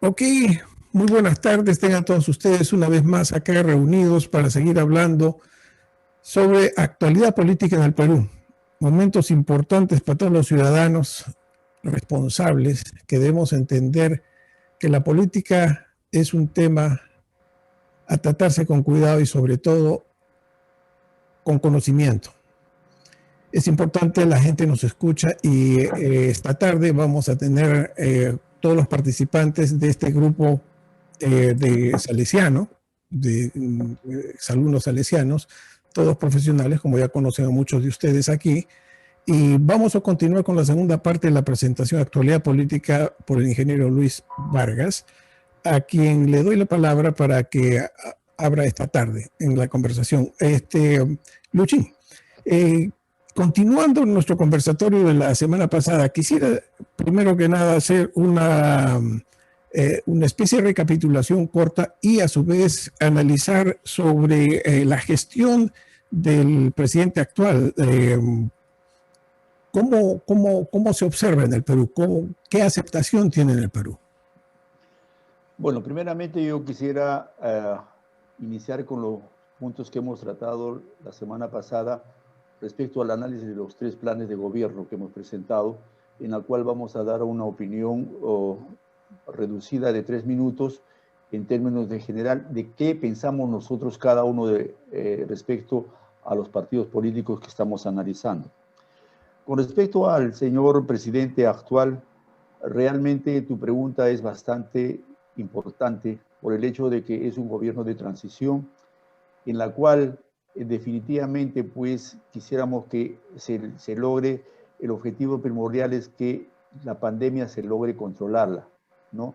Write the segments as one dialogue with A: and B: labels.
A: Ok, muy buenas tardes, tengan todos ustedes una vez más acá reunidos para seguir hablando sobre actualidad política en el Perú. Momentos importantes para todos los ciudadanos responsables que debemos entender que la política es un tema a tratarse con cuidado y sobre todo con conocimiento. Es importante, la gente nos escucha y esta tarde vamos a tener todos los participantes de este grupo de salesiano, de exalumnos salesianos, todos profesionales, como ya conocen a muchos de ustedes aquí, y vamos a continuar con la segunda parte de la presentación de Actualidad Política por el ingeniero Luis Vargas, a quien le doy la palabra para que abra esta tarde en la conversación. Luchín, continuando nuestro conversatorio de la semana pasada, quisiera primero que nada hacer una especie de recapitulación corta y a su vez analizar sobre la gestión del presidente actual. ¿Cómo se observa en el Perú? ¿Qué aceptación tiene en el Perú?
B: Bueno, primeramente yo quisiera iniciar con los puntos que hemos tratado la semana pasada respecto al análisis de los 3 planes de gobierno que hemos presentado, en la cual vamos a dar una opinión reducida de 3 minutos en términos de general de qué pensamos nosotros cada uno respecto a los partidos políticos que estamos analizando. Con respecto al señor presidente actual, realmente tu pregunta es bastante importante por el hecho de que es un gobierno de transición en la cual definitivamente pues quisiéramos que se logre, el objetivo primordial es que la pandemia se logre controlarla, ¿no?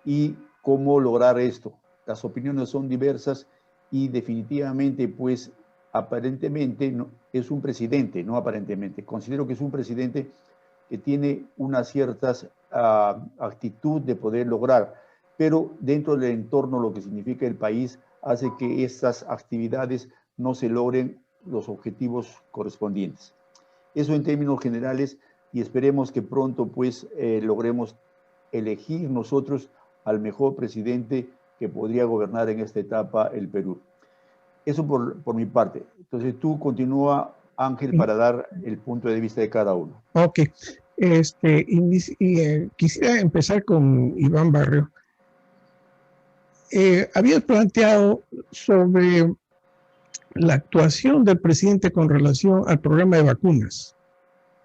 B: ¿Y cómo lograr esto? Las opiniones son diversas y definitivamente pues aparentemente no, es un presidente, no aparentemente, considero que es un presidente que tiene una cierta actitud de poder lograr, pero dentro del entorno, lo que significa el país, hace que estas actividades no se logren los objetivos correspondientes. Eso en términos generales, y esperemos que pronto pues logremos elegir nosotros al mejor presidente que podría gobernar en esta etapa el Perú. Eso por mi parte. Entonces tú continúa, Ángel, para dar el punto de vista de cada uno.
A: Ok. Quisiera empezar con Iván Barrio. Habías planteado sobre la actuación del presidente con relación al programa de vacunas.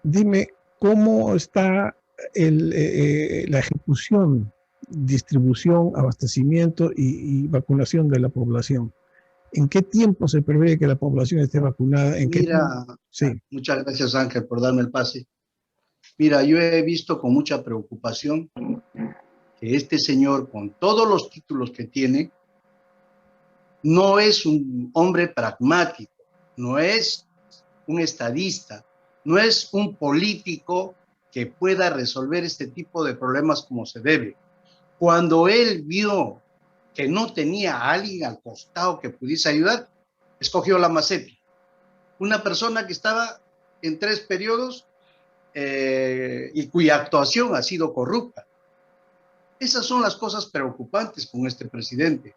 A: Dime, ¿cómo está la ejecución, distribución, abastecimiento y vacunación de la población? ¿En qué tiempo se prevé que la población esté vacunada?
C: Mira, sí. Muchas gracias, Ángel, por darme el pase. Mira, yo he visto con mucha preocupación que este señor, con todos los títulos que tiene, no es un hombre pragmático, no es un estadista, no es un político que pueda resolver este tipo de problemas como se debe. Cuando él vio que no tenía a alguien al costado que pudiese ayudar, escogió la Macepi, una persona que estaba en 3 periodos y cuya actuación ha sido corrupta. Esas son las cosas preocupantes con este presidente.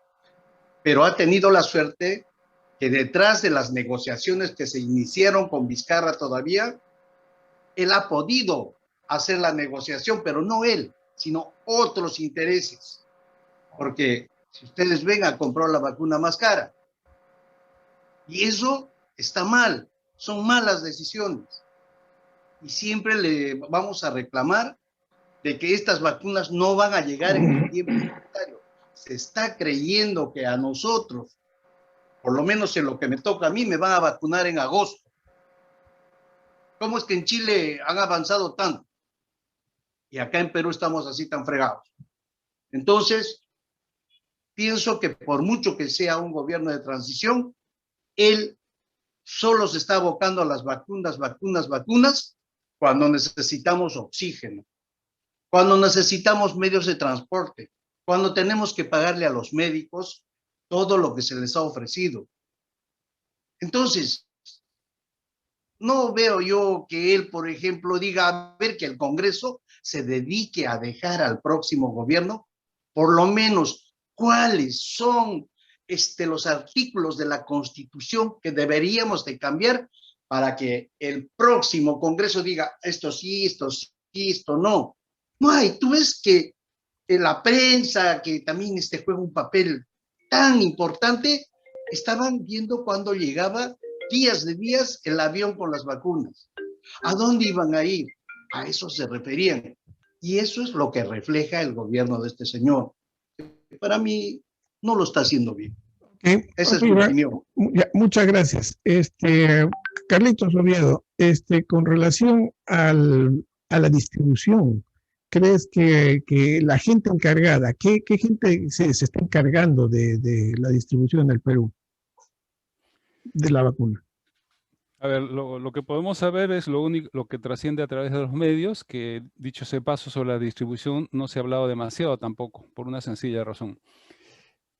C: Pero ha tenido la suerte que detrás de las negociaciones que se iniciaron con Vizcarra todavía, él ha podido hacer la negociación, pero no él, sino otros intereses. Porque si ustedes ven, ha comprado la vacuna más cara. Y eso está mal, son malas decisiones. Y siempre le vamos a reclamar de que estas vacunas no van a llegar en el tiempo necesario. Se está creyendo que a nosotros, por lo menos en lo que me toca a mí, me van a vacunar en agosto. ¿Cómo es que en Chile han avanzado tanto? Y acá en Perú estamos así tan fregados. Entonces, pienso que por mucho que sea un gobierno de transición, él solo se está abocando a las vacunas, cuando necesitamos oxígeno, cuando necesitamos medios de transporte, cuando tenemos que pagarle a los médicos todo lo que se les ha ofrecido. Entonces, no veo yo que él, por ejemplo, diga, a ver, que el Congreso se dedique a dejar al próximo gobierno por lo menos cuáles son los artículos de la Constitución que deberíamos de cambiar para que el próximo Congreso diga esto sí, esto no. No hay. Tú ves que la prensa, que también juega un papel tan importante, estaban viendo cuando llegaba días de días el avión con las vacunas. ¿A dónde iban a ir? A eso se referían. Y eso es lo que refleja el gobierno de este señor. Para mí, no lo está haciendo bien.
A: Okay.
C: Esa es mi opinión.
A: Muchas gracias. Carlitos Oviedo, con relación a la distribución, ¿crees que la gente encargada, qué gente se está encargando de la distribución en el Perú de la vacuna?
D: A ver, lo que podemos saber es lo que trasciende a través de los medios, que dicho ese paso sobre la distribución no se ha hablado demasiado tampoco, por una sencilla razón.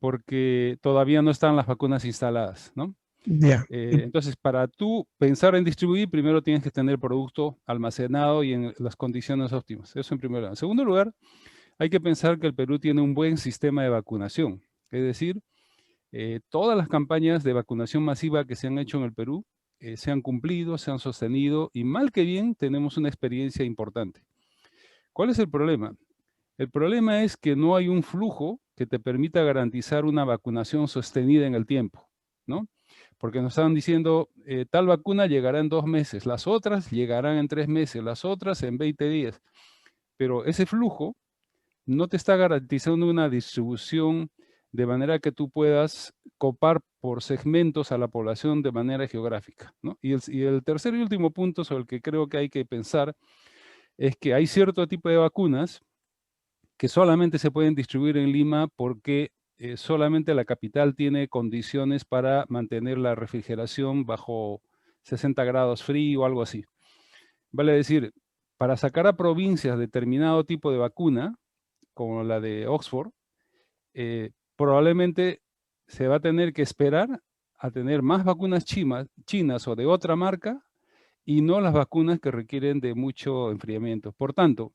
D: Porque todavía no están las vacunas instaladas, ¿no?
A: Yeah.
D: Entonces, para tú pensar en distribuir, primero tienes que tener producto almacenado y en las condiciones óptimas. Eso en primer lugar. En segundo lugar, hay que pensar que el Perú tiene un buen sistema de vacunación. Es decir, todas las campañas de vacunación masiva que se han hecho en el Perú se han cumplido, se han sostenido y mal que bien tenemos una experiencia importante. ¿Cuál es el problema? El problema es que no hay un flujo que te permita garantizar una vacunación sostenida en el tiempo, ¿no? Porque nos estaban diciendo, tal vacuna llegará en 2 meses, las otras llegarán en 3 meses, las otras en 20 días. Pero ese flujo no te está garantizando una distribución de manera que tú puedas copar por segmentos a la población de manera geográfica, ¿no? Y el tercer y último punto sobre el que creo que hay que pensar es que hay cierto tipo de vacunas que solamente se pueden distribuir en Lima porque solamente la capital tiene condiciones para mantener la refrigeración bajo 60 grados frío o algo así. Vale decir, para sacar a provincias determinado tipo de vacuna, como la de Oxford, probablemente se va a tener que esperar a tener más vacunas chinas o de otra marca y no las vacunas que requieren de mucho enfriamiento. Por tanto,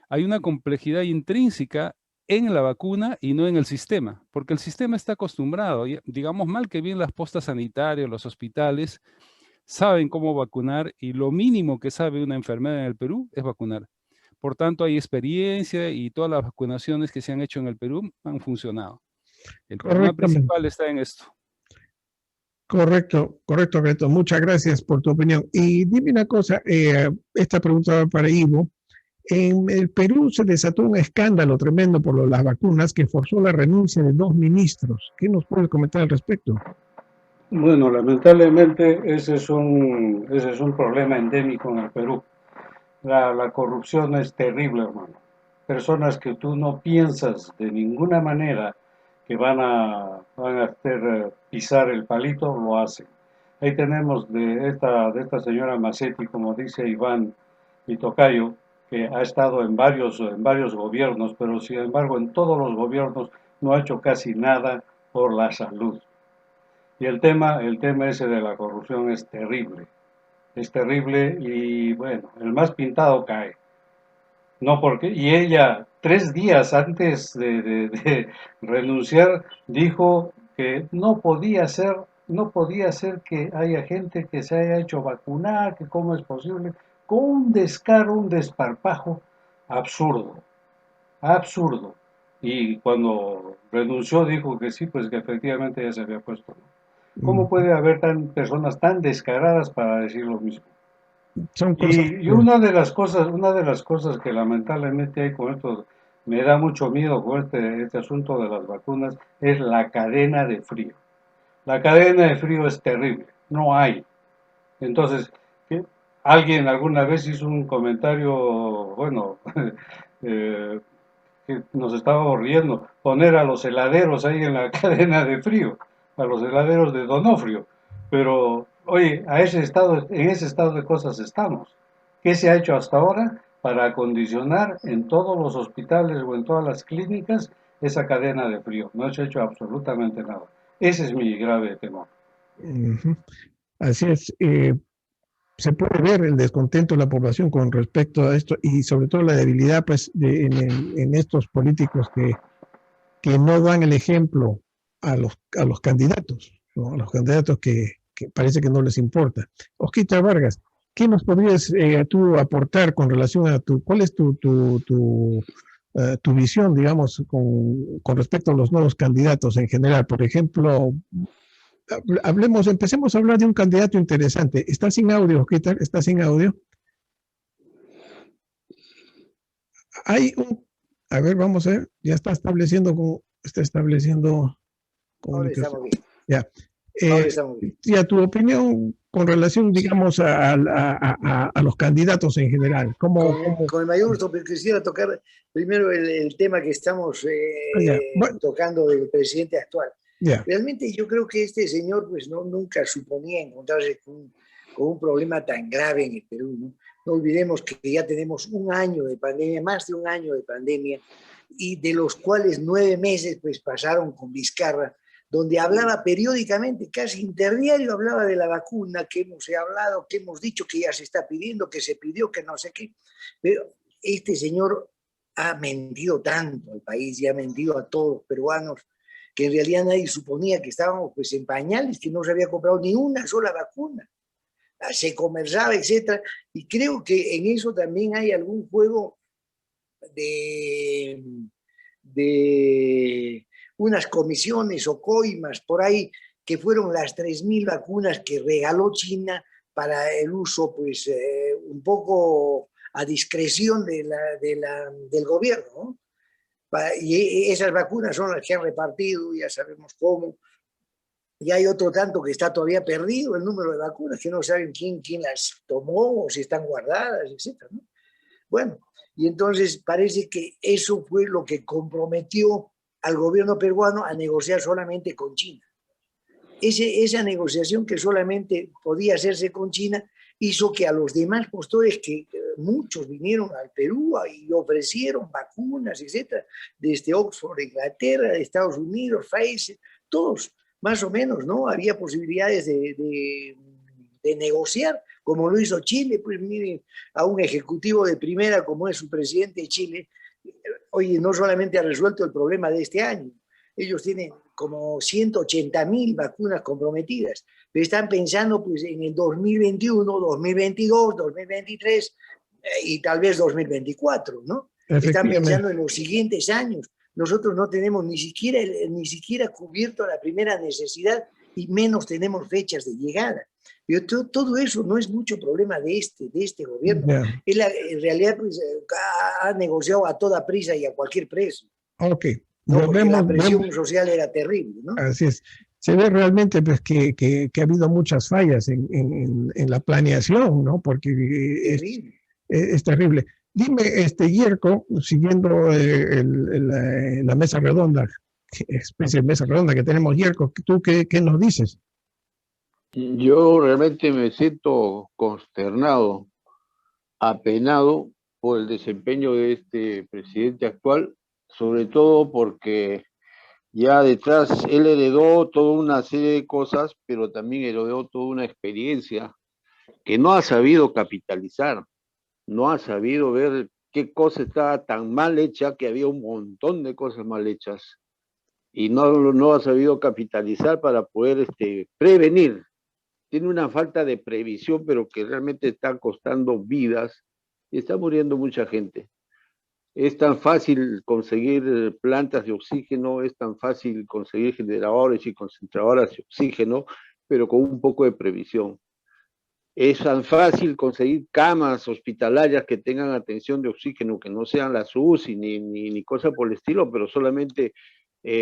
D: hay una complejidad intrínseca en la vacuna y no en el sistema, porque el sistema está acostumbrado, digamos mal que bien las postas sanitarias, los hospitales, saben cómo vacunar y lo mínimo que sabe una enfermera en el Perú es vacunar. Por tanto, hay experiencia y todas las vacunaciones que se han hecho en el Perú han funcionado. El problema principal está en esto.
A: Correcto. Muchas gracias por tu opinión. Y dime una cosa, esta pregunta va para Ivo. En el Perú se desató un escándalo tremendo por las vacunas que forzó la renuncia de 2 ministros. ¿Qué nos puedes comentar al respecto?
E: Bueno, lamentablemente ese es un problema endémico en el Perú. La corrupción es terrible, hermano. Personas que tú no piensas de ninguna manera que van a hacer pisar el palito, lo hacen. Ahí tenemos de esta señora Macetti, como dice Iván y Tocayo, que ha estado en varios gobiernos, pero sin embargo en todos los gobiernos no ha hecho casi nada por la salud. Y el tema ese de la corrupción es terrible y bueno, el más pintado cae. No porque, y ella 3 días antes de renunciar dijo que no podía ser que haya gente que se haya hecho vacunar, que cómo es posible, con un descaro, un desparpajo absurdo. Y cuando renunció dijo que sí, pues que efectivamente ya se había puesto. ¿Cómo puede haber personas tan descaradas para decir lo mismo?
A: Son cosas
E: Y una de las cosas que lamentablemente hay con esto, me da mucho miedo con este asunto de las vacunas, es la cadena de frío. La cadena de frío es terrible, no hay. Entonces, alguien alguna vez hizo un comentario, bueno, que nos estábamos riendo, poner a los heladeros ahí en la cadena de frío, a los heladeros de Donofrio, pero oye, en ese estado de cosas estamos. ¿Qué se ha hecho hasta ahora para acondicionar en todos los hospitales o en todas las clínicas esa cadena de frío? No se ha hecho absolutamente nada. Ese es mi grave temor.
A: Así es. Se puede ver el descontento de la población con respecto a esto y sobre todo la debilidad pues en estos políticos que que no dan el ejemplo a los candidatos, ¿no? A los candidatos que parece que no les importa. Osquita Vargas, ¿qué nos podrías tú aportar con relación a cuál es tu visión, digamos, con respecto a los nuevos candidatos en general? Por ejemplo, empecemos a hablar de un candidato interesante. ¿Está sin audio, Osquita? ¿Está sin audio? A ver, vamos a ver, ya está estableciendo comunicación. Ya. Ya, tu opinión con relación, digamos, a los candidatos en general.
F: Con el mayor gusto, pero quisiera tocar primero el tema que estamos tocando del presidente actual. Realmente yo creo que este señor pues nunca suponía encontrarse con un problema tan grave en el Perú, ¿no? No olvidemos que ya tenemos un año de pandemia, más de un año de pandemia, y de los cuales 9 meses pues pasaron con Vizcarra, donde hablaba periódicamente, casi interdiario, hablaba de la vacuna, que hemos hablado, que hemos dicho que ya se está pidiendo, que se pidió, que no sé qué. Pero este señor ha mentido tanto al país y ha mentido a todos los peruanos, que en realidad nadie suponía que estábamos pues en pañales, que no se había comprado ni una sola vacuna. Se comerciaba, etcétera, y creo que en eso también hay algún juego de unas comisiones o coimas por ahí, que fueron las 3.000 vacunas que regaló China para el uso, pues, un poco a discreción del gobierno, ¿no? Y esas vacunas son las que han repartido, ya sabemos cómo. Y hay otro tanto que está todavía perdido el número de vacunas, que no saben quién las tomó o si están guardadas, etc., ¿no? Bueno, y entonces parece que eso fue lo que comprometió al gobierno peruano a negociar solamente con China. Esa negociación que solamente podía hacerse con China hizo que a los demás postores, que muchos vinieron al Perú y ofrecieron vacunas, etc., desde Oxford, Inglaterra, de Estados Unidos, Pfizer, todos, más o menos, ¿no? Había posibilidades de negociar, como lo hizo Chile. Pues miren, a un ejecutivo de primera como es su presidente de Chile, oye, no solamente ha resuelto el problema de este año, ellos tienen como 180.000 vacunas comprometidas, pero están pensando pues en el 2021, 2022, 2023 y tal vez 2024, ¿no? Están pensando en los siguientes años. Nosotros no tenemos ni siquiera cubierto la primera necesidad y menos tenemos fechas de llegada. Pero todo eso no es mucho problema de este gobierno. Él en realidad pues, ha negociado a toda prisa y a cualquier precio.
A: Ok.
F: ¿No? Porque la presión social era terrible, ¿no?
A: Así es. Se ve realmente pues, que ha habido muchas fallas en la planeación, ¿no? Porque es terrible. Dime, Yerko, siguiendo la mesa redonda, especie de mesa redonda que tenemos, Yerko, ¿tú qué nos dices?
G: Yo realmente me siento consternado, apenado por el desempeño de este presidente actual, sobre todo porque ya detrás él heredó toda una serie de cosas, pero también heredó toda una experiencia que no ha sabido capitalizar. No ha sabido ver qué cosa estaba tan mal hecha, que había un montón de cosas mal hechas, y no ha sabido capitalizar para poder prevenir. Tiene una falta de previsión, pero que realmente está costando vidas y está muriendo mucha gente. Es tan fácil conseguir plantas de oxígeno, es tan fácil conseguir generadores y concentradoras de oxígeno, pero con un poco de previsión. Es tan fácil conseguir camas hospitalarias que tengan atención de oxígeno, que no sean las UCI ni cosa por el estilo, pero solamente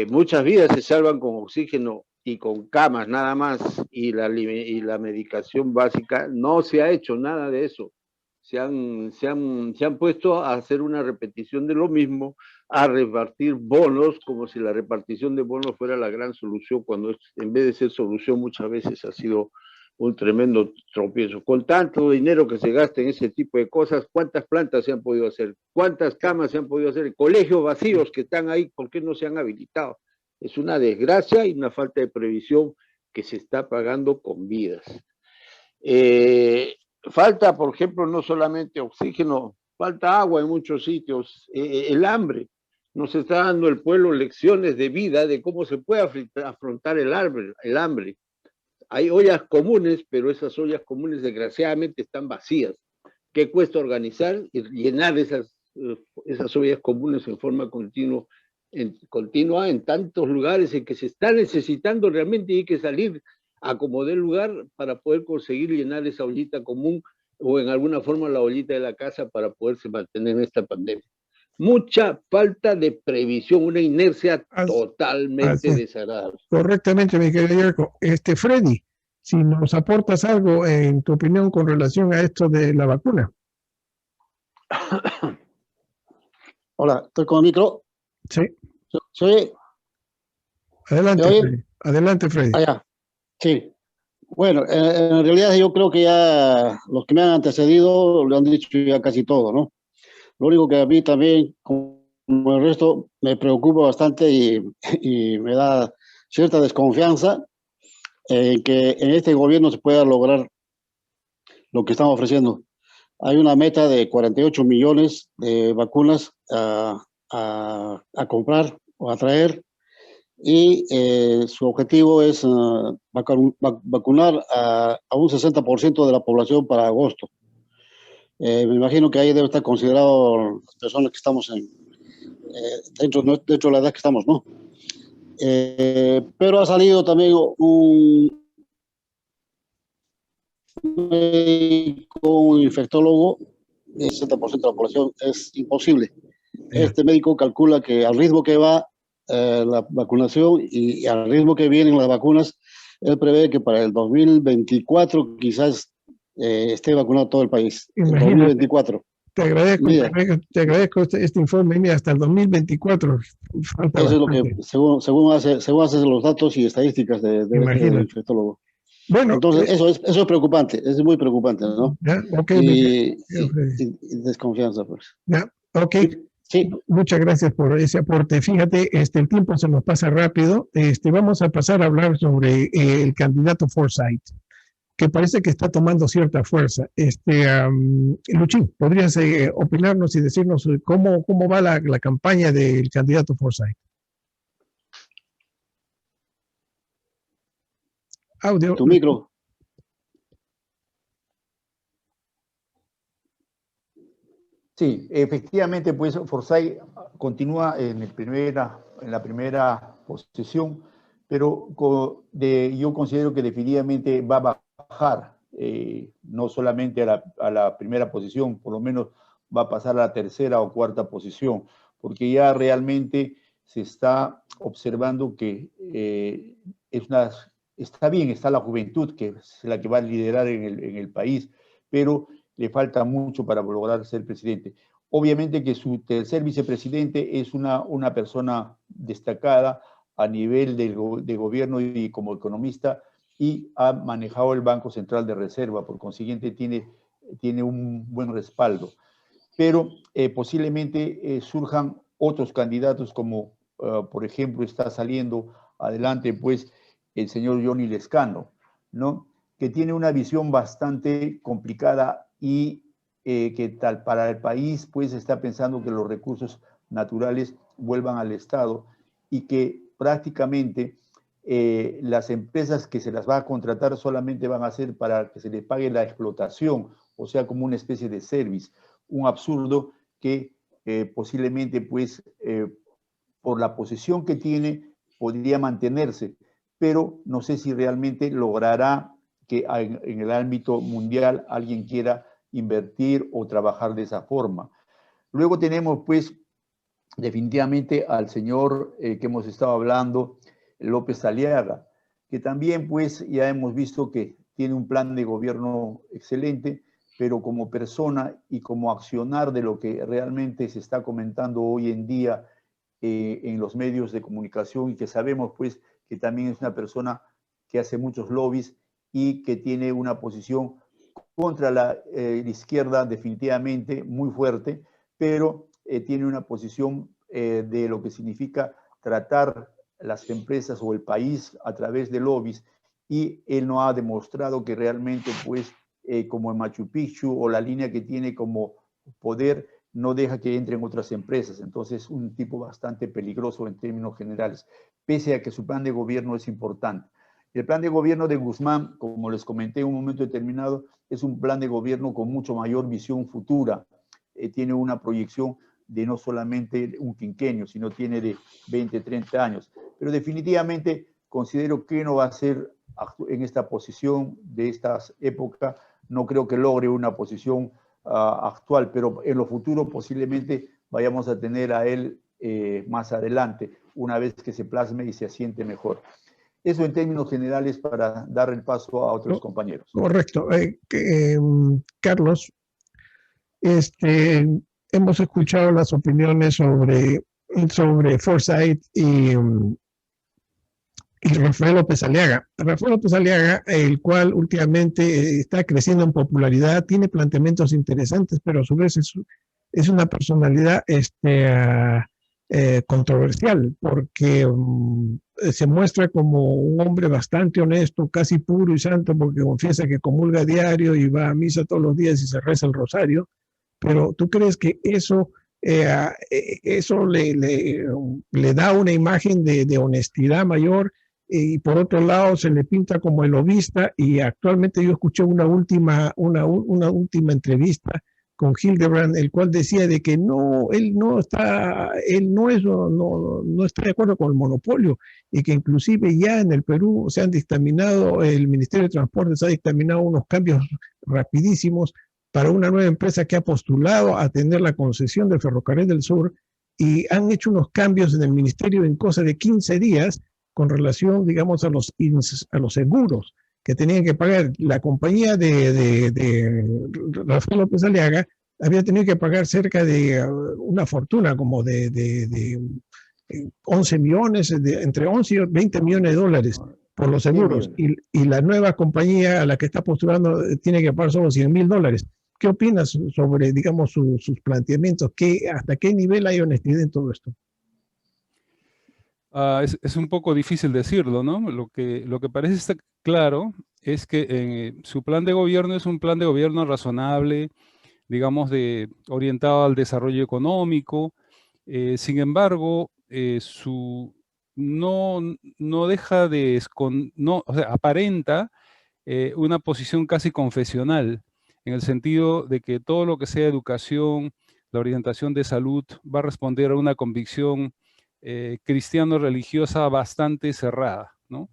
G: muchas vidas se salvan con oxígeno y con camas nada más, y la medicación básica. No se ha hecho nada de eso. Se han puesto a hacer una repetición de lo mismo, a repartir bonos, como si la repartición de bonos fuera la gran solución, cuando en vez de ser solución muchas veces ha sido un tremendo tropiezo. Con tanto dinero que se gasta en ese tipo de cosas, ¿cuántas plantas se han podido hacer? ¿Cuántas camas se han podido hacer? Colegios vacíos que están ahí, ¿por qué no se han habilitado? Es una desgracia y una falta de previsión que se está pagando con vidas. Falta, por ejemplo, no solamente oxígeno, falta agua en muchos sitios, el hambre. Nos está dando el pueblo lecciones de vida de cómo se puede afrontar el hambre. Hay ollas comunes, pero esas ollas comunes desgraciadamente están vacías. ¿Qué cuesta organizar y llenar esas ollas comunes en forma continua en tantos lugares en que se está necesitando realmente y hay que salir a como dé lugar para poder conseguir llenar esa ollita común o en alguna forma la ollita de la casa para poderse mantener en esta pandemia? Mucha falta de previsión, una inercia totalmente desagradable.
A: Correctamente, mi querido Yerko. Freddy, si nos aportas algo en tu opinión con relación a esto de la vacuna.
H: Hola, ¿estoy con el micro?
A: Sí.
H: ¿Se oye?
A: Adelante, Freddy. Adelante, Freddy.
H: Allá. Sí. Bueno, en realidad yo creo que ya los que me han antecedido lo han dicho ya casi todo, ¿no? Lo único que a mí también, como el resto, me preocupa bastante y me da cierta desconfianza en que en este gobierno se pueda lograr lo que estamos ofreciendo. Hay una meta de 48 millones de vacunas a comprar o a traer y su objetivo es vacunar a un 60% de la población para agosto. Me imagino que ahí debe estar considerado las personas que estamos dentro de la edad que estamos, ¿no? Pero ha salido también un infectólogo, el 60% de la población es imposible. Este médico calcula que al ritmo que va la vacunación y al ritmo que vienen las vacunas, él prevé que para el 2024 quizás esté vacunado todo el país.
A: Imagínate.
H: 2024.
A: Te agradezco este informe. Mira, hasta el 2024. Falta
H: eso
A: bastante.
H: es lo que, según hace los datos y estadísticas de este infectólogo.
A: Bueno,
H: entonces eso es preocupante, es muy preocupante, ¿no?
A: Ya, okay,
H: y desconfianza, pues.
A: Ya, ok.
H: Sí.
A: Muchas gracias por ese aporte. Fíjate, el tiempo se nos pasa rápido. Vamos a pasar a hablar sobre el candidato Forsyth, que parece que está tomando cierta fuerza. Luchín, ¿podrías opinarnos y decirnos cómo va la campaña del candidato Forsyth? Audio.
H: Tu micro.
B: Sí, efectivamente, pues Forsyth continúa en la primera posición, pero yo considero que definitivamente va a bajar, no solamente a la primera posición, por lo menos va a pasar a la tercera o cuarta posición, porque ya realmente se está observando que está bien, está la juventud, que es la que va a liderar en el país, pero le falta mucho para lograr ser presidente. Obviamente que su tercer vicepresidente es una persona destacada a nivel de gobierno y como economista, y ha manejado el Banco Central de Reserva, por consiguiente tiene un buen respaldo. Pero posiblemente surjan otros candidatos como, por ejemplo, está saliendo adelante pues el señor Johnny Lezcano, ¿no? Que tiene una visión bastante complicada y que tal para el país pues está pensando que los recursos naturales vuelvan al Estado y que prácticamente las empresas que se las va a contratar solamente van a ser para que se les pague la explotación, o sea, como una especie de service, un absurdo que posiblemente pues por la posición que tiene podría mantenerse, pero no sé si realmente logrará que en el ámbito mundial alguien quiera invertir o trabajar de esa forma. Luego tenemos pues definitivamente al señor que hemos estado hablando, López Aliaga, que también pues ya hemos visto que tiene un plan de gobierno excelente, pero como persona y como accionar de lo que realmente se está comentando hoy en día en los medios de comunicación y que sabemos pues que también es una persona que hace muchos lobbies y que tiene una posición contra la izquierda definitivamente muy fuerte, pero tiene una posición de lo que significa tratar las empresas o el país a través de lobbies, y él no ha demostrado que realmente pues como en Machu Picchu o la línea que tiene como poder no deja que entren otras empresas. Entonces, un tipo bastante peligroso en términos generales, pese a que su plan de gobierno es importante. El plan de gobierno de Guzmán, como les comenté en un momento determinado, es un plan de gobierno con mucho mayor visión futura. Tiene una proyección de no solamente un quinquenio, sino tiene de 20, 30 años. Pero definitivamente considero que no va a ser en esta posición de esta época. No creo que logre una posición actual, pero en lo futuro posiblemente vayamos a tener a él más adelante, una vez que se plasme y se asiente mejor. Eso en términos generales para dar el paso a otros compañeros.
A: Correcto. Carlos, hemos escuchado las opiniones sobre Forsyth y Rafael López Aliaga. Rafael López Aliaga, el cual últimamente está creciendo en popularidad, tiene planteamientos interesantes, pero a su vez es una personalidad controversial, porque se muestra como un hombre bastante honesto, casi puro y santo, porque confiesa que comulga a diario y va a misa todos los días y se reza el rosario. Pero ¿tú crees que eso le da una imagen de honestidad mayor? Y por otro lado se le pinta como el lobista, y actualmente yo escuché una última entrevista con Hildebrand, el cual decía de que él no está de acuerdo con el monopolio, y que inclusive ya en el Perú se han dictaminado, el Ministerio de Transportes ha dictaminado unos cambios rapidísimos para una nueva empresa que ha postulado a tener la concesión del Ferrocarril del Sur, y han hecho unos cambios en el ministerio en cosa de 15 días con relación, digamos, a los seguros que tenían que pagar. La compañía de Rafael López Aliaga había tenido que pagar cerca de una fortuna, como de 11 millones, entre 11 y 20 millones de dólares por los seguros, y la nueva compañía a la que está postulando tiene que pagar solo $100,000. ¿Qué opinas sobre, digamos, sus planteamientos? ¿Hasta qué nivel hay honestidad en todo esto?
D: Es un poco difícil decirlo, ¿no? Lo que parece estar claro es que su plan de gobierno es un plan de gobierno razonable, digamos, orientado al desarrollo económico. Sin embargo, no deja de o sea, aparenta una posición casi confesional, en el sentido de que todo lo que sea educación, la orientación de salud, va a responder a una convicción cristiano-religiosa bastante cerrada, ¿no?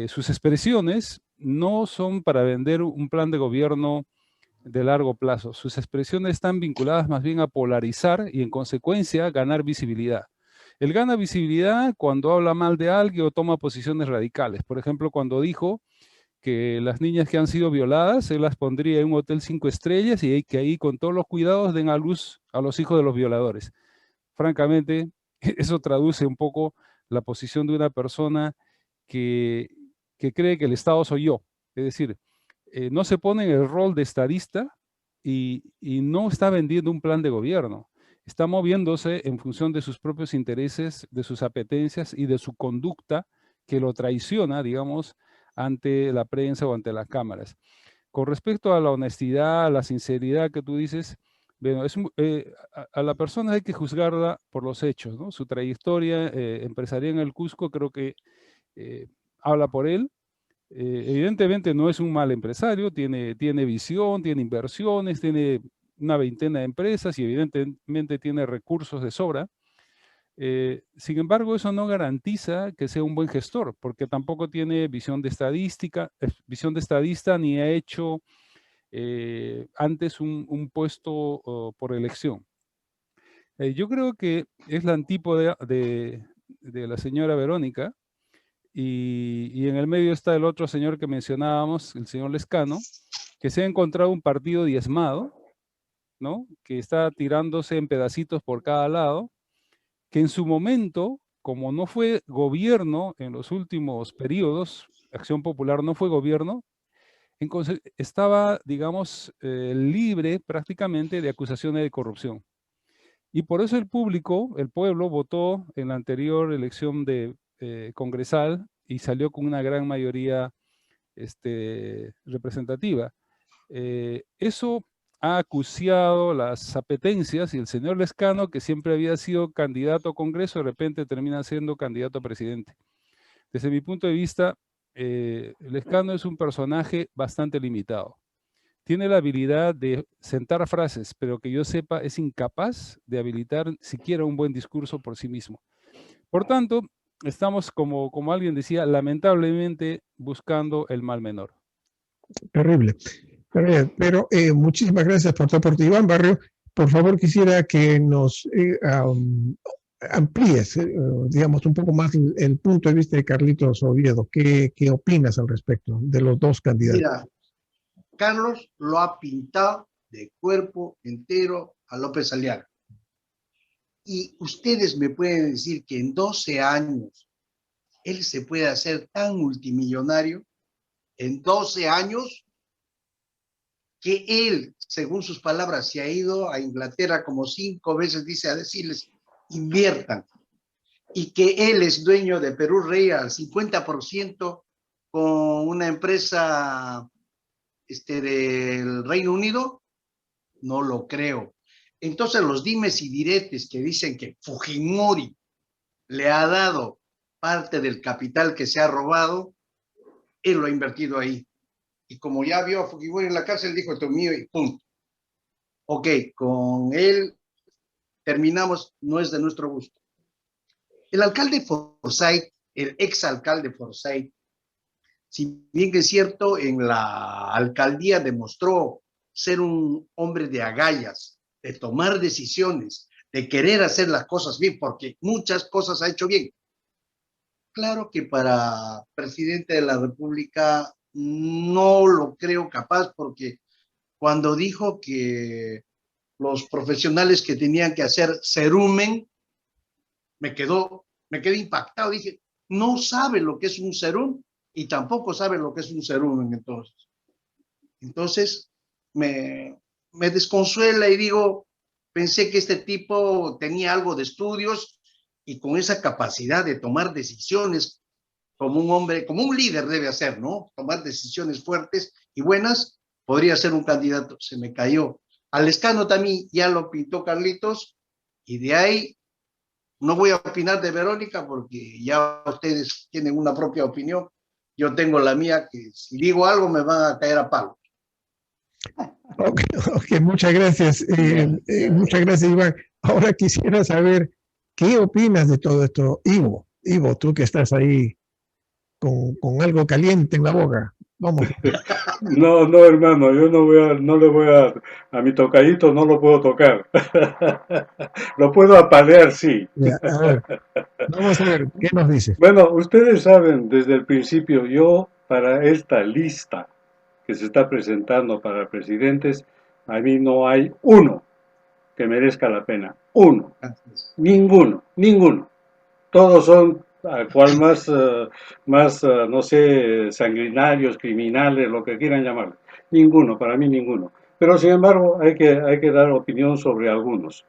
D: Sus expresiones no son para vender un plan de gobierno de largo plazo. Sus expresiones están vinculadas más bien a polarizar y en consecuencia ganar visibilidad. Él gana visibilidad cuando habla mal de alguien o toma posiciones radicales. Por ejemplo, cuando dijo que las niñas que han sido violadas, él las pondría en un hotel 5 estrellas y que ahí con todos los cuidados den a luz a los hijos de los violadores. Francamente, eso traduce un poco la posición de una persona que cree que el Estado soy yo. Es decir, no se pone en el rol de estadista y no está vendiendo un plan de gobierno. Está moviéndose en función de sus propios intereses, de sus apetencias y de su conducta que lo traiciona, digamos, ante la prensa o ante las cámaras. Con respecto a la honestidad, a la sinceridad que tú dices, bueno, a la persona hay que juzgarla por los hechos, ¿no? Su trayectoria empresarial en el Cusco creo que habla por él. Evidentemente no es un mal empresario, tiene visión, tiene inversiones, tiene una veintena de empresas y evidentemente tiene recursos de sobra. Sin embargo, eso no garantiza que sea un buen gestor, porque tampoco tiene visión de estadista ni ha hecho antes un puesto por elección. Yo creo que es la antípoda de la señora Verónica, y en el medio está el otro señor que mencionábamos, el señor Lescano, que se ha encontrado un partido diezmado, ¿no? Que está tirándose en pedacitos por cada lado, que en su momento, como no fue gobierno en los últimos periodos, Acción Popular no fue gobierno, estaba, digamos, libre prácticamente de acusaciones de corrupción. Y por eso el pueblo, votó en la anterior elección congresal y salió con una gran mayoría representativa. Eso ha acuciado las apetencias y el señor Lezcano, que siempre había sido candidato a Congreso, de repente termina siendo candidato a presidente. Desde mi punto de vista, Lezcano es un personaje bastante limitado. Tiene la habilidad de sentar frases, pero que yo sepa es incapaz de habilitar siquiera un buen discurso por sí mismo. Por tanto, estamos, como alguien decía, lamentablemente buscando el mal menor.
A: Terrible. Pero muchísimas gracias por tu aporte. Iván Barrio, por favor quisiera que nos amplíes, digamos, un poco más el punto de vista de Carlitos Oviedo. ¿Qué opinas al respecto de los dos candidatos?
C: Mira, Carlos lo ha pintado de cuerpo entero a López Aliaga. Y ustedes me pueden decir que en 12 años él se puede hacer tan multimillonario, en 12 años, que él, según sus palabras, se ha ido a Inglaterra como 5 veces, dice, a decirles, inviertan. Y que él es dueño de Perú Rey al 50% con una empresa del Reino Unido, no lo creo. Entonces los dimes y diretes que dicen que Fujimori le ha dado parte del capital que se ha robado, él lo ha invertido ahí. Y como ya vio a Fujimori en la cárcel, dijo, esto es mío y punto. Ok, con él terminamos, no es de nuestro gusto. El alcalde Forsyth, el exalcalde Forsyth, si bien que es cierto, en la alcaldía demostró ser un hombre de agallas, de tomar decisiones, de querer hacer las cosas bien, porque muchas cosas ha hecho bien. Claro que para presidente de la República no lo creo capaz, porque cuando dijo que los profesionales que tenían que hacer cerumen, me quedé impactado. Dije, no sabe lo que es un serum y tampoco sabe lo que es un cerumen entonces. Entonces me desconsuela y digo, pensé que este tipo tenía algo de estudios y con esa capacidad de tomar decisiones como un hombre, como un líder debe hacer, ¿no? Tomar decisiones fuertes y buenas, podría ser un candidato. Se me cayó. Al Lezcano también ya lo pintó Carlitos y de ahí no voy a opinar de Verónica porque ya ustedes tienen una propia opinión. Yo tengo la mía, que si digo algo me van a caer a palo.
A: Okay, muchas gracias. Muchas gracias, Iván. Ahora quisiera saber qué opinas de todo esto. Ivo, tú que estás ahí con algo caliente en la boca. Vamos.
E: No, hermano, yo no le voy a mi tocadito no lo puedo tocar. Lo puedo apalear, sí.
A: Ya, a ver, vamos a ver, ¿qué nos dice?
E: Bueno, ustedes saben, desde el principio, yo para esta lista que se está presentando para presidentes, a mí no hay uno que merezca la pena. Uno. Ninguno. Todos son, al cual más, no sé, sanguinarios, criminales, lo que quieran llamar. Ninguno, para mí ninguno. Pero sin embargo, hay que dar opinión sobre algunos.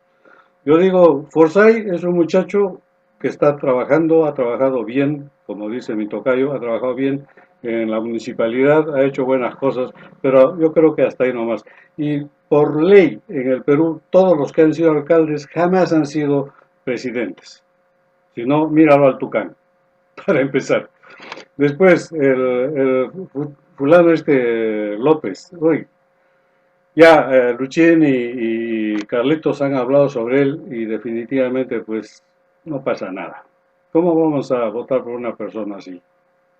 E: Yo digo, Forsyth es un muchacho que está trabajando, ha trabajado bien, como dice mi tocayo, ha trabajado bien en la municipalidad, ha hecho buenas cosas, pero yo creo que hasta ahí nomás. Y por ley, en el Perú, todos los que han sido alcaldes jamás han sido presidentes. Si no, míralo al Tucán, para empezar. Después, el fulano López, uy, ya Luchín y Carlitos han hablado sobre él y definitivamente pues no pasa nada. ¿Cómo vamos a votar por una persona así?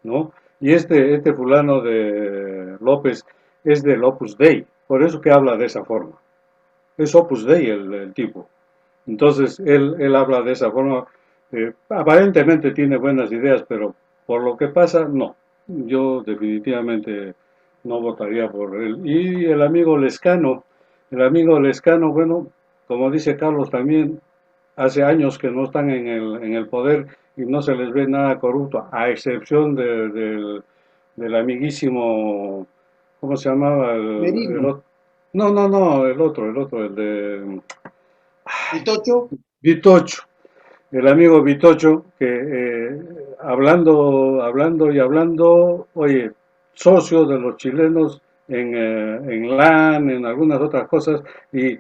E: ¿No? Y este fulano de López es del Opus Dei, por eso que habla de esa forma. Es Opus Dei el tipo. Entonces él habla de esa forma. Aparentemente tiene buenas ideas, pero por lo que pasa, no. Yo definitivamente no votaría por él. Y el amigo Lezcano, bueno, como dice Carlos también, hace años que no están en el poder y no se les ve nada corrupto, a excepción del amiguísimo, ¿cómo se llamaba? El otro. No, el otro, el de... Vitocho. El amigo Vitocho, que hablando, oye, socio de los chilenos en LAN, en algunas otras cosas, y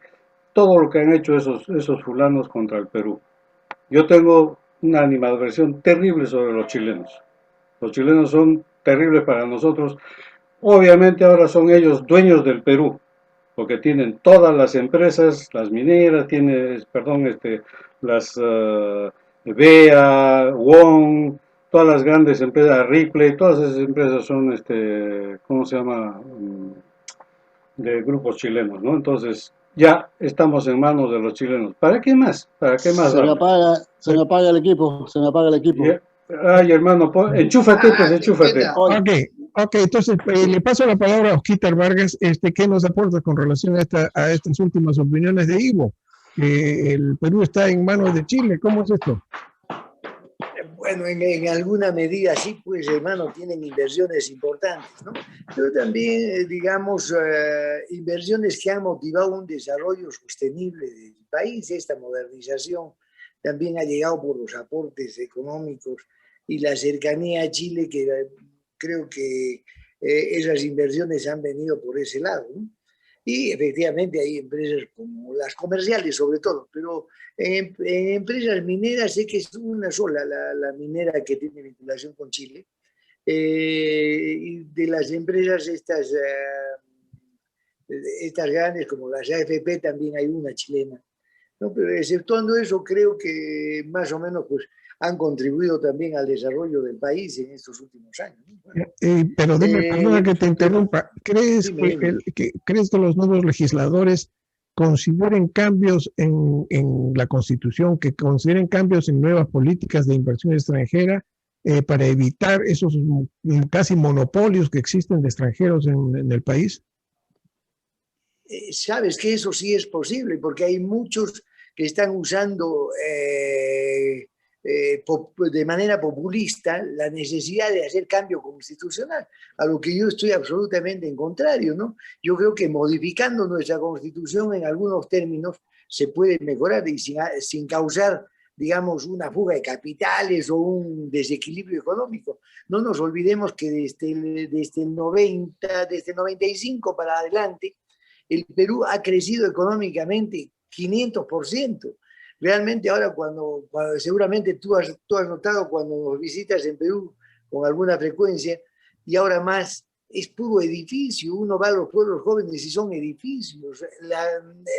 E: todo lo que han hecho esos fulanos contra el Perú. Yo tengo una animadversión terrible sobre los chilenos. Los chilenos son terribles para nosotros. Obviamente ahora son ellos dueños del Perú, porque tienen todas las empresas, las mineras, las BEA, WON, todas las grandes empresas, Ripley, todas esas empresas son, ¿cómo se llama? De grupos chilenos, ¿no? Entonces, ya estamos en manos de los chilenos. ¿Para qué más? ¿Para qué más?
H: Se me apaga el equipo, se me apaga el equipo.
E: Ay, hermano, enchúfate, pues, enchúfate.
A: Ok, entonces le paso la palabra a Osquitar Vargas, ¿qué nos aporta con relación a estas últimas opiniones de Ivo? Que el Perú está en manos de Chile, ¿cómo es esto?
F: Bueno, en alguna medida sí, pues hermano, tienen inversiones importantes, ¿no? Pero también, digamos, inversiones que han motivado un desarrollo sostenible del país. Esta modernización también ha llegado por los aportes económicos y la cercanía a Chile, que creo que esas inversiones han venido por ese lado, ¿no? Y efectivamente hay empresas como las comerciales sobre todo, pero en empresas mineras sé que es una sola la minera que tiene vinculación con Chile. Y de las empresas estas grandes como las AFP también hay una chilena, ¿no? Pero exceptuando eso creo que más o menos pues han contribuido también al desarrollo del país en estos últimos años, ¿no? Bueno,
A: pero dime, perdona que te interrumpa, ¿crees que los nuevos legisladores consideren cambios en la Constitución, que consideren cambios en nuevas políticas de inversión extranjera para evitar esos casi monopolios que existen de extranjeros en el país?
F: Sabes que eso sí es posible, porque hay muchos que están usando de manera populista la necesidad de hacer cambio constitucional, a lo que yo estoy absolutamente en contrario, ¿no? Yo creo que modificando nuestra constitución en algunos términos se puede mejorar y sin causar, digamos, una fuga de capitales o un desequilibrio económico. No nos olvidemos que desde el 95 para adelante, el Perú ha crecido económicamente 500%. Realmente ahora cuando seguramente tú has notado cuando nos visitas en Perú con alguna frecuencia, y ahora más, es puro edificio. Uno va a los pueblos jóvenes y son edificios.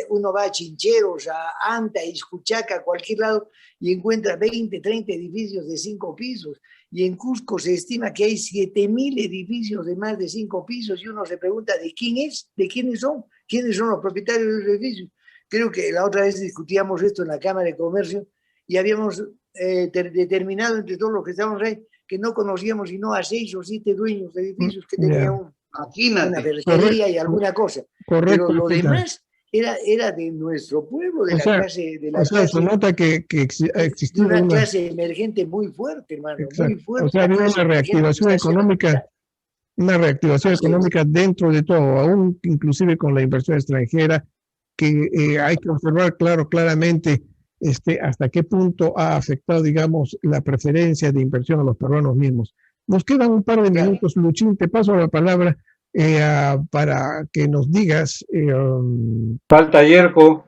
F: Uno va a Chincheros, a Anta, a Iscuchaca, a cualquier lado, y encuentra 20, 30 edificios de 5 pisos. Y en Cusco se estima que hay 7,000 edificios de más de 5 pisos, y uno se pregunta, ¿de quién es? ¿De quiénes son? ¿Quiénes son los propietarios de los edificios? Creo que la otra vez discutíamos esto en la Cámara de Comercio y habíamos determinado entre todos los que estábamos ahí que no conocíamos sino a 6 o 7 dueños de edificios que tenían una ferretería y alguna cosa.
A: Correcto,
F: pero lo demás era de nuestro pueblo, de la clase.
A: Se nota que existió
F: una clase emergente muy fuerte, hermano.
A: Exacto.
F: Muy fuerte.
A: O sea, había una reactivación económica. Una reactivación económica dentro de todo, aún inclusive con la inversión extranjera, que hay que observar claramente hasta qué punto ha afectado, digamos, la preferencia de inversión a los peruanos mismos. Nos quedan un par de minutos, Luchín, te paso la palabra para que nos digas.
E: Falta Yerko.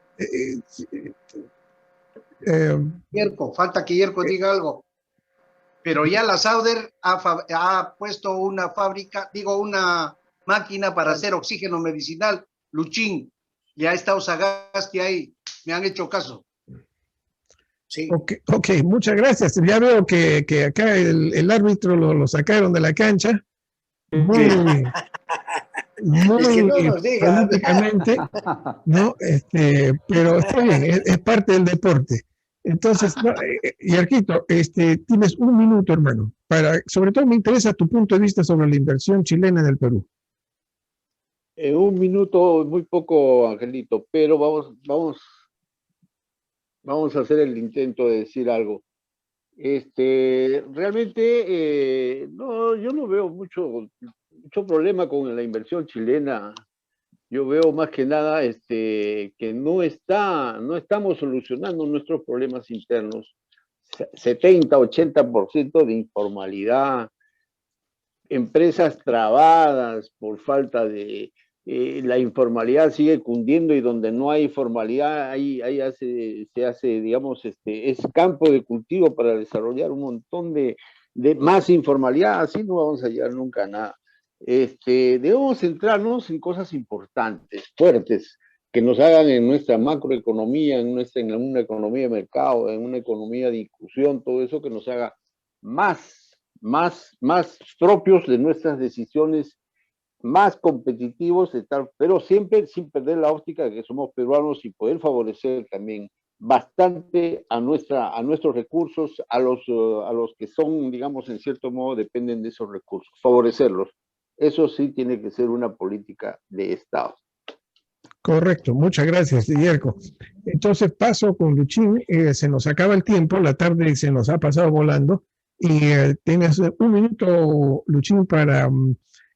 C: Falta que Yerko diga algo. Pero ya la Sauder ha puesto una máquina para hacer oxígeno medicinal. Luchín, ya está Usagasti ahí, me han hecho caso.
F: Sí.
A: Ok, muchas gracias. Ya veo que acá el árbitro lo sacaron de la cancha. Muy políticamente, ¿no? Pero está bien, es parte del deporte. Entonces, Yarquito, tienes un minuto, hermano, sobre todo me interesa tu punto de vista sobre la inversión chilena en el Perú.
G: Un minuto, muy poco, Angelito, pero vamos a hacer el intento de decir algo. Realmente, no, yo no veo mucho problema con la inversión chilena. Yo veo más que nada que no estamos solucionando nuestros problemas internos. 70-80% de informalidad, empresas trabadas por falta de... la informalidad sigue cundiendo y donde no hay formalidad, ahí se hace, digamos, es campo de cultivo para desarrollar un montón de más informalidad, así no vamos a llegar nunca a nada. Debemos centrarnos en cosas importantes, fuertes, que nos hagan en nuestra macroeconomía, en una economía de mercado, en una economía de inclusión, todo eso que nos haga más propios de nuestras decisiones, más competitivos, pero siempre sin perder la óptica de que somos peruanos y poder favorecer también bastante a nuestros recursos, a los que son, digamos, en cierto modo dependen de esos recursos, favorecerlos. Eso sí tiene que ser una política de Estado.
A: Correcto, muchas gracias, Yerko. Entonces paso con Luchín, se nos acaba el tiempo, la tarde se nos ha pasado volando, y tienes un minuto, Luchín, para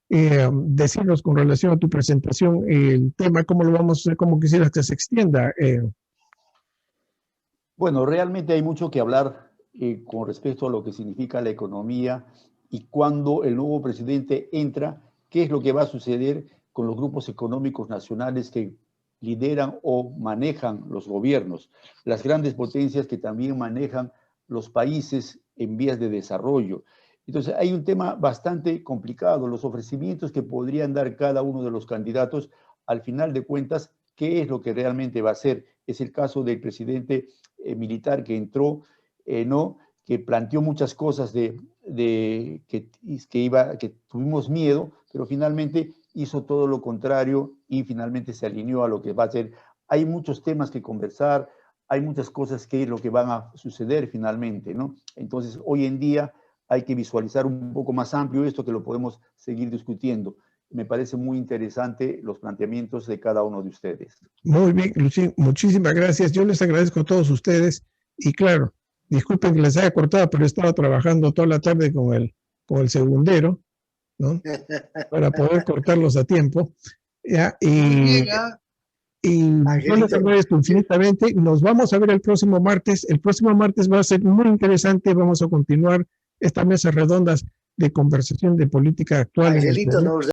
A: decirnos con relación a tu presentación el tema, cómo lo vamos a hacer, cómo quisieras que se extienda.
B: Bueno, realmente hay mucho que hablar con respecto a lo que significa la economía y cuando el nuevo presidente entra, qué es lo que va a suceder con los grupos económicos nacionales que lideran o manejan los gobiernos, las grandes potencias que también manejan los países en vías de desarrollo. Entonces hay un tema bastante complicado, los ofrecimientos que podrían dar cada uno de los candidatos, al final de cuentas, ¿qué es lo que realmente va a hacer? Es el caso del presidente militar que entró, que planteó muchas cosas que tuvimos miedo, pero finalmente hizo todo lo contrario y finalmente se alineó a lo que va a ser. Hay muchos temas que conversar, hay muchas cosas que es lo que van a suceder finalmente, ¿no? Entonces, hoy en día hay que visualizar un poco más amplio esto, que lo podemos seguir discutiendo. Me parece muy interesante los planteamientos de cada uno de ustedes.
A: Muy bien, Luchín, muchísimas gracias. Yo les agradezco a todos ustedes y claro, disculpen que les haya cortado, pero he estado trabajando toda la tarde con el segundero, ¿no? Para poder cortarlos a tiempo. ¿Ya? Y yo les agradezco infinitamente. Nos vamos a ver el próximo martes. El próximo martes va a ser muy interesante. Vamos a continuar estas mesas redondas de conversación de política actual.
F: Angelito, nos